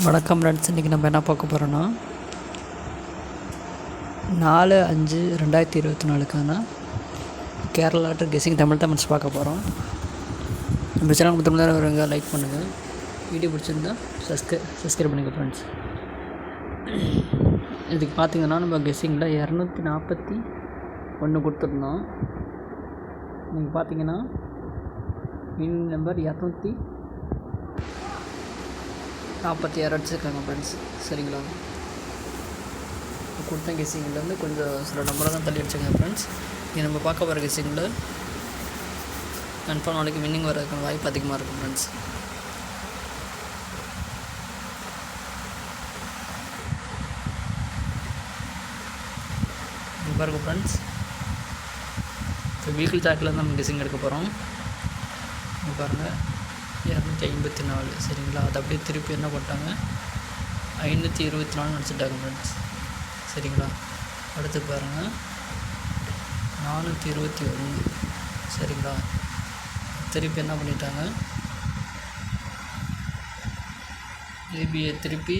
வணக்கம் ஃப்ரெண்ட்ஸ். இன்றைக்கி நம்ம என்ன பார்க்க போகிறோன்னா 4/5/2024க்கான கேரளா லாட்டரி கெஸ்ஸிங் தமிழ் தமிழ்ஸ் பார்க்க போகிறோம். நம்ம சேனல் முதல்ல வருங்க, லைக் பண்ணுங்கள். வீடியோ பிடிச்சிருந்தா சப்ஸ்கிரைப் பண்ணுங்கள் ஃப்ரெண்ட்ஸ். இதுக்கு பார்த்தீங்கன்னா நம்ம கெஸ்ஸிங்கில் 241 கொடுத்துருந்தோம். நீங்கள் பார்த்தீங்கன்னா மின் நம்பர் 246 அடிச்சிருக்காங்க ஃப்ரெண்ட்ஸ். சரிங்களா, கொடுத்த கெஸ்ஸிங்லேருந்து கொஞ்சம் சில நம்பரை தான் தள்ளி அடிச்சாங்க ஃப்ரெண்ட்ஸ். இது நம்ம பார்க்க போகிற கெஸ்ஸிங்கில் கன்ஃபார்ம் நாளைக்கு வின்னிங் வரதுக்கான வாய்ப்பு அதிகமாக இருக்கும் ஃப்ரெண்ட்ஸ். பாருங்க ஃப்ரெண்ட்ஸ், இப்போ வீக்கில் சாக்கில் தான் நம்ம கெஸ்ஸிங் எடுக்க போகிறோம். பாருங்கள் 254. சரிங்களா, அது அப்படியே திருப்பி என்ன பண்ணிட்டாங்க 524 நினச்சிட்டாங்க ஃப்ரெண்ட்ஸ். சரிங்களா, அடுத்து பாருங்கள் 421. சரிங்களா, திருப்பி என்ன பண்ணிட்டாங்க ஏபிஏ திருப்பி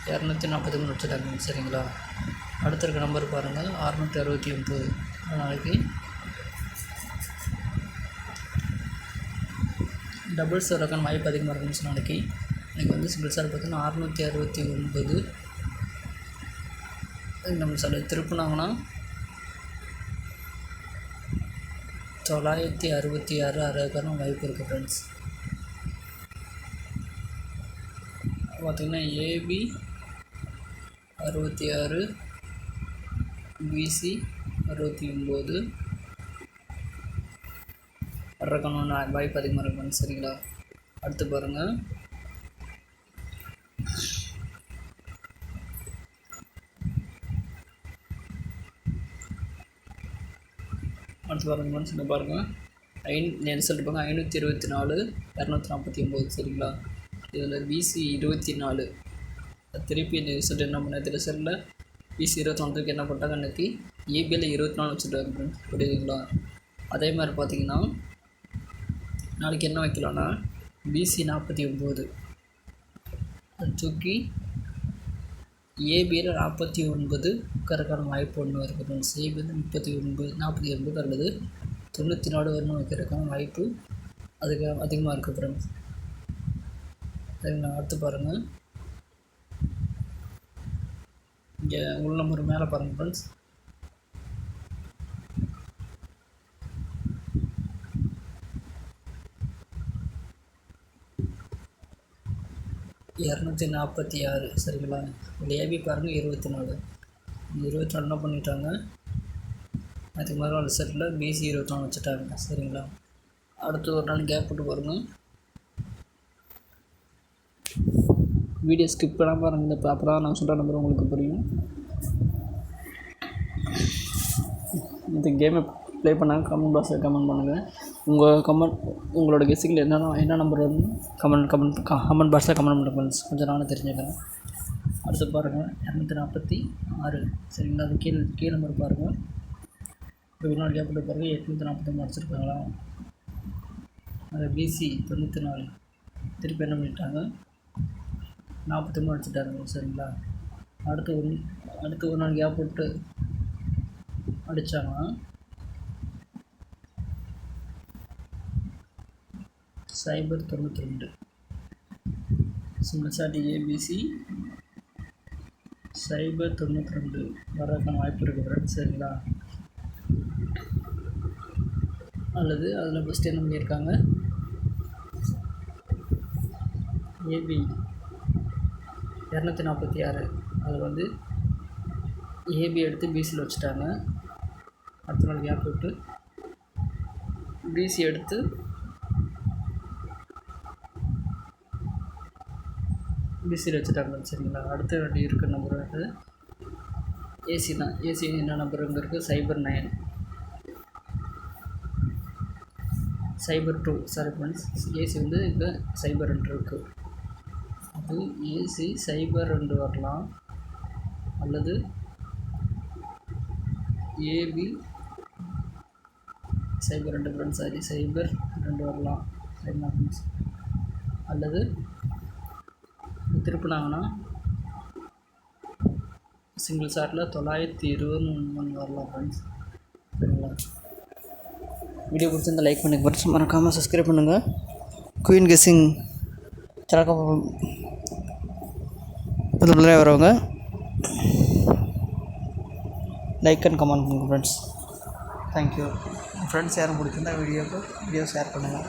243 வச்சுட்டாங்க. சரிங்களா, அடுத்த இருக்க நம்பர் பாருங்கள் 669. நாளைக்கு டபுள் சாருக்கான வாய்ப்பு அதிகமாக இருக்குன்னு நாளைக்கு. இன்றைக்கி வந்து சிங்கிள் சார் பார்த்தீங்கன்னா 669. நம்ம சில திருப்பினாங்கன்னா 966 அறதுக்கான வாய்ப்பு இருக்குது ஃப்ரெண்ட்ஸ். பார்த்திங்கன்னா ஏபி 66, பிசி 69 வர்றதுக்கான வாய்ப்பு அதிகமாக இருக்கும். சரிங்களா, அடுத்து பாருங்கள் ஃப்ரெண்ட்ஸ், இந்த பாருங்கள் ரிசல்ட் பாருங்கள் 524, 249. சரிங்களா, இதில் பிசி 24. திருப்பி இந்த ரிசல்ட் என்ன பண்ண ரிசல்ட்டில் பிசி 24க்கு என்ன பண்ணிட்டாங்க அன்றைக்கி ஏபியில் 24 வச்சுட்டாங்க ஃப்ரெண்ட்ஸ். புரியுதுங்களா, அதே மாதிரி பார்த்தீங்கன்னா நாளைக்கு என்ன வைக்கலாம்னா பிசி 49 தூக்கி ஏபியில் 49 கரெக்டான வாய்ப்பு ஒன்று இருக்குது ஃப்ரெண்ட்ஸ். ஏபியில் 39, 49 அல்லது 94 வரணும் வைக்கிறதுக்கான வாய்ப்பு அதுக்கு அதிகமாக இருக்குது ஃப்ரெண்ட்ஸ். சரிங்களா, அடுத்து பாருங்கள் இங்கே உள்ள நம்பர் மேலே பாருங்கள் ஃப்ரெண்ட்ஸ். $246. சரிங்களா, இந்த ஏபி பாருங்கள் 24. 24 என்ன பண்ணிட்டாங்க அதுக்கு மாதிரி ரிசல்ட்டில் பிசி 24 வச்சுட்டாங்க. சரிங்களா, அடுத்து ஒரு நாள் கேப் விட்டு பாருங்கள். வீடியோ ஸ்கிப் பண்ணாமல் பாருங்கள். இப்போ அப்போ தான் நான் சொல்கிற நம்பர் உங்களுக்கு புரியும். இந்த கேமை ப்ளே பண்ணாங்க கமெண்ட் பாக்ஸில் கமெண்ட் பண்ணுங்கள். உங்களோட கெஸ்ஸிங்கில் என்ன நம்பர் வரும்னு கமெண்ட் பாக்ஸில் கமெண்ட் பண்ணுங்கள் ஃப்ரெண்ட்ஸ். கொஞ்சம் நானும் தெரிஞ்சுக்கிறேன். அடுத்து பாருங்கள் 246. சரிங்களா, அது கீழே நம்பர் பாருங்கள். இப்போ இன்னொரு கேப் விட்டு பாருங்கள் 843 அடிச்சிருக்காங்களா. அது பிசி 94. திருப்பி என்ன பண்ணிட்டாங்க 43 அடிச்சுட்டாங்க. சரிங்களா, அடுத்து ஒரு நாள் கேப் விட்டு அடித்தாங்கன்னா சைபர் 92. சிங்கிள் சாட் ஏபிசி சைபர் 92 வர்றதுக்கான வாய்ப்பு இருக்குது ஃப்ரெண்ட்ஸ். சரிங்களா, அல்லது அதில் ஃபஸ்ட்டு என்ன பண்ணியிருக்காங்க ஏபி 246. அதில் வந்து ஏபி எடுத்து பிசியில் வச்சுட்டாங்க. அடுத்த நாள் கேப் விட்டு பிசி எடுத்து பிசியில் வச்சுட்டாங்க. சரிங்களா, அடுத்த இருக்கிற நம்பர் வந்து ஏசி தான். ஏசி என்ன நம்பருங்க இருக்குது சைபர் 9, சைபர் 2. சாரி ஃப்ரெண்ட்ஸ், ஏசி வந்து இப்போ சைபர் 2 இருக்குது. அது ஏசி சைபர் 2 வரலாம், அல்லது ஏபி சைபர் 2 ஃப்ரெண்ட்ஸ். சாரி சைபர் 2 வரலாம். சரிங்களா ஃப்ரெண்ட்ஸ், அல்லது திருப்பினாங்கன்னா சிங்கிள் ஷாட்டில் 923 வரலாம் ஃப்ரெண்ட்ஸ். சரிங்களா? வீடியோ பிடிச்சிருந்தால் லைக் பண்ணுங்கள் ஃப்ரெண்ட்ஸ். மறக்காமல் சப்ஸ்கிரைப் பண்ணுங்கள். குயின் கெஸ்ஸிங் சேனலுக்கு புதுமுறையாக வரவங்க லைக் அண்ட் கமெண்ட் பண்ணுங்கள் ஃப்ரெண்ட்ஸ். தேங்க்யூ. ஃப்ரெண்ட்ஸ் யாரும் பிடிச்சிருந்தா வீடியோ ஷேர் பண்ணுங்கள்.